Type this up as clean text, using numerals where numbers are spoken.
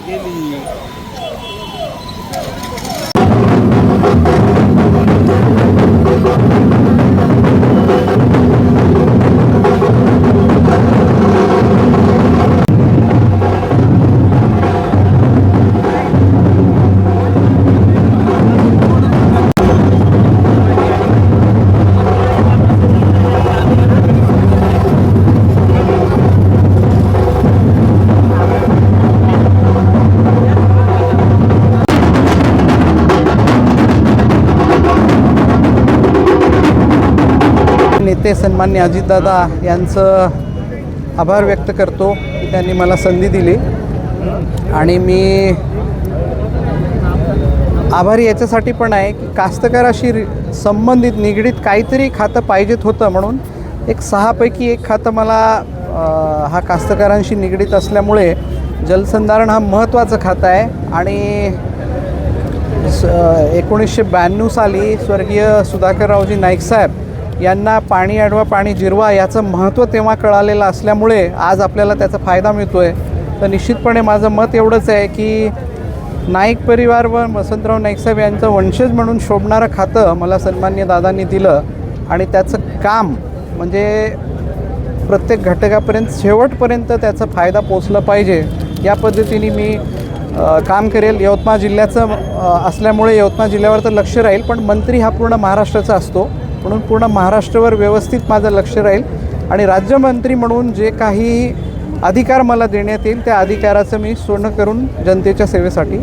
गेली. नेते सन्मान्य अजितदादा यांचं आभार व्यक्त करतो की त्यांनी मला संधी दिली आणि मी आभारी याच्यासाठी पण आहे की कास्तकाराशी संबंधित निगडीत काहीतरी खातं पाहिजेत होतं म्हणून एक 6 पैकी एक खातं मला हा कास्तकारांशी निगडीत असल्यामुळे जलसंधारण हा महत्त्वाचं खातं आहे. आणि 1992 साली स्वर्गीय सुधाकररावजी नाईकसाहेब यांना पाणी अडवा पाणी जिरवा याचं महत्त्व तेव्हा कळालेलं असल्यामुळे आज आपल्याला त्याचा फायदा मिळतो आहे. तर निश्चितपणे माझं मत एवढंच आहे की नाईक परिवार व वसंतराव नाईकसाहेब यांचं वंशज म्हणून शोभणारं खातं मला सन्मान्य दादांनी दिलं आणि त्याचं काम म्हणजे प्रत्येक घटकापर्यंत शेवटपर्यंत त्याचा फायदा पोचला पाहिजे या पद्धतीने मी काम करेल. यवतमाळ जिल्ह्याचं असल्यामुळे यवतमाळ जिल्ह्यावर तर लक्ष राहील, पण मंत्री हा पूर्ण महाराष्ट्राचा असतो म्हणून पूर्ण महाराष्ट्रावर व्यवस्थित माझं लक्ष राहील आणि राज्यमंत्री म्हणून जे काही अधिकार मला देण्यात येईल त्या अधिकाराचं मी सोनं करून जनतेच्या सेवेसाठी